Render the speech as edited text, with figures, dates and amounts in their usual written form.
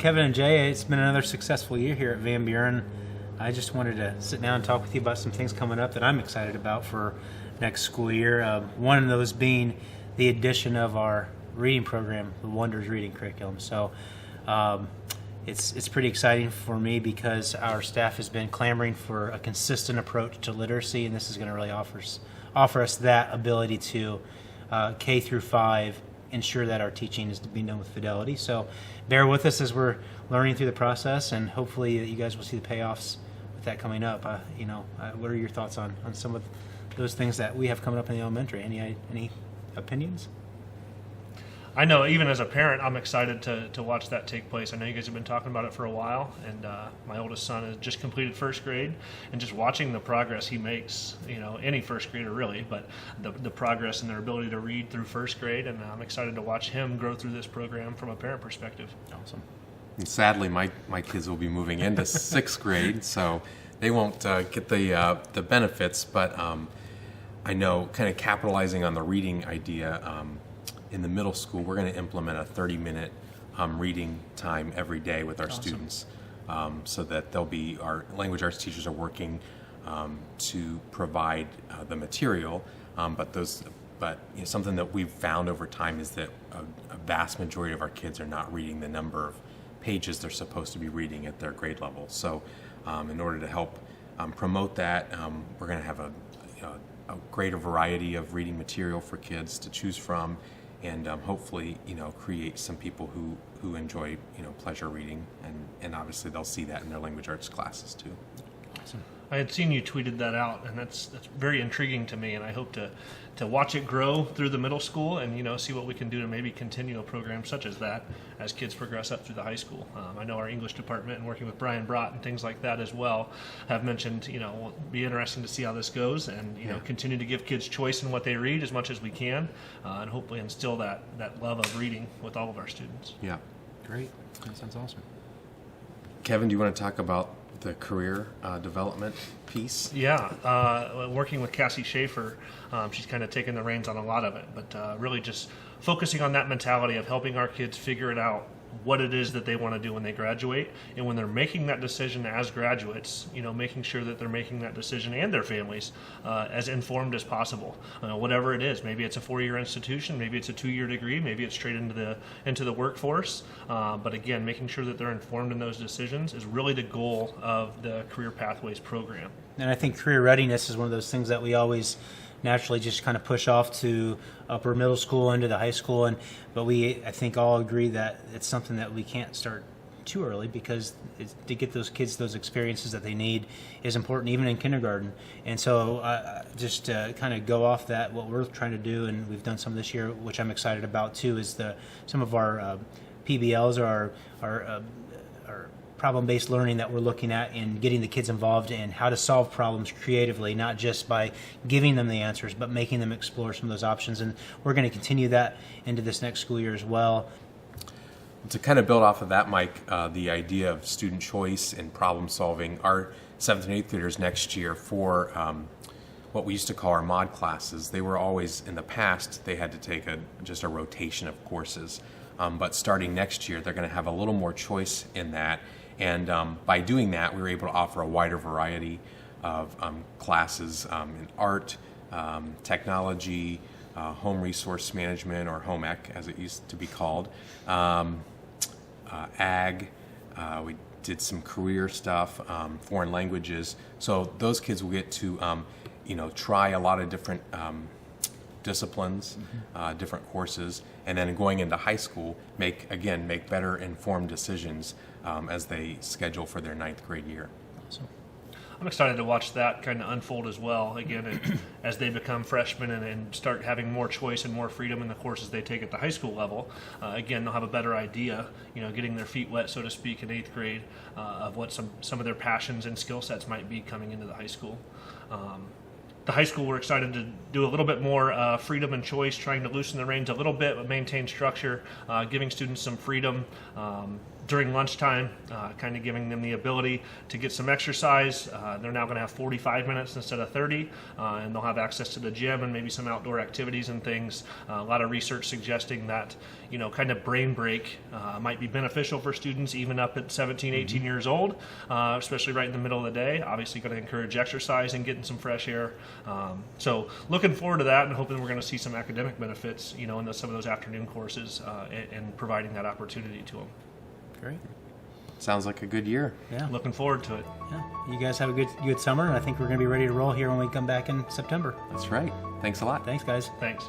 Kevin and Jay, it's been another successful year here at Van Buren. I just wanted to sit down and talk with you about some things coming up that I'm excited about for next school year. One of those being the addition of our reading program, the Wonders Reading Curriculum. So it's pretty exciting for me because our staff has been clamoring for a consistent approach to literacy, and this is going to really offer us that ability to K through 5 ensure that our teaching is to be done with fidelity. So bear with us as we're learning through the process, and hopefully you guys will see the payoffs with that coming up. What are your thoughts on some of those things that we have coming up in the elementary? Any opinions? I know even as a parent, I'm excited to watch that take place. I know you guys have been talking about it for a while, and my oldest son has just completed first grade, and just watching the progress he makes, any first grader really, but the progress and their ability to read through first grade, and I'm excited to watch him grow through this program from a parent perspective. Awesome. And sadly, my kids will be moving into sixth grade, so they won't get the benefits, but I know kind of capitalizing on the reading idea, in the middle school, we're going to implement a 30-minute reading time every day with our students, so that our language arts teachers are working to provide the material, but something that we've found over time is that a vast majority of our kids are not reading the number of pages they're supposed to be reading at their grade level. So in order to help promote that, we're going to have a greater variety of reading material for kids to choose from, and hopefully, create some people who enjoy, pleasure reading, and obviously they'll see that in their language arts classes too. Awesome. I had seen you tweeted that out, and that's very intriguing to me, and I hope to watch it grow through the middle school and, see what we can do to maybe continue a program such as that as kids progress up through the high school. I know our English department and working with Brian Brott and things like that as well have mentioned, it'll be interesting to see how this goes and, continue to give kids choice in what they read as much as we can, and hopefully instill that love of reading with all of our students. Yeah. Great. That sounds awesome. Kevin, do you want to talk about the career development piece? Yeah, working with Cassie Schaefer, she's kind of taken the reins on a lot of it, but really just focusing on that mentality of helping our kids figure it out, what it is that they want to do when they graduate, and when they're making that decision as graduates, making sure that they're making that decision and their families as informed as possible. Whatever it is, maybe it's a 4-year institution, maybe it's a 2-year degree, maybe it's straight into the workforce. But again, making sure that they're informed in those decisions is really the goal of the Career Pathways program. And I think career readiness is one of those things that we always naturally just kind of push off to upper middle school into the high school, but I think all agree that it's something that we can't start too early, because to get those kids those experiences that they need is important even in kindergarten. And so just to kind of go off that, what we're trying to do, and we've done some this year, which I'm excited about too, is some of our PBLs or our problem-based learning that we're looking at in getting the kids involved in how to solve problems creatively, not just by giving them the answers, but making them explore some of those options. And we're going to continue that into this next school year as well. To kind of build off of that, Mike, the idea of student choice and problem solving, our 7th and 8th graders next year for what we used to call our mod classes, they were always, in the past, they had to take just a rotation of courses. But starting next year, they're going to have a little more choice in that. And by doing that, we were able to offer a wider variety of classes in art, technology, home resource management, or home ec as it used to be called, ag, we did some career stuff, foreign languages. So those kids will get to try a lot of different disciplines, different courses, and then going into high school, make better informed decisions as they schedule for their 9th grade year. Awesome. I'm excited to watch that kind of unfold as well, again, as they become freshmen and start having more choice and more freedom in the courses they take at the high school level. Again, they'll have a better idea, getting their feet wet, so to speak, in 8th grade of what some of their passions and skill sets might be coming into the high school. The high school, we're excited to do a little bit more freedom and choice, trying to loosen the reins a little bit, but maintain structure, giving students some freedom. during lunchtime, kind of giving them the ability to get some exercise. They're now going to have 45 minutes instead of 30, and they'll have access to the gym and maybe some outdoor activities and things. A lot of research suggesting that, kind of brain break might be beneficial for students even up at 17, 18 years old, especially right in the middle of the day. Obviously going to encourage exercise and getting some fresh air. So looking forward to that and hoping we're going to see some academic benefits, in some of those afternoon courses and providing that opportunity to them. Great. Sounds like a good year. Yeah. Looking forward to it. Yeah. You guys have a good summer, and I think we're going to be ready to roll here when we come back in September. That's right. Thanks a lot. Thanks, guys. Thanks.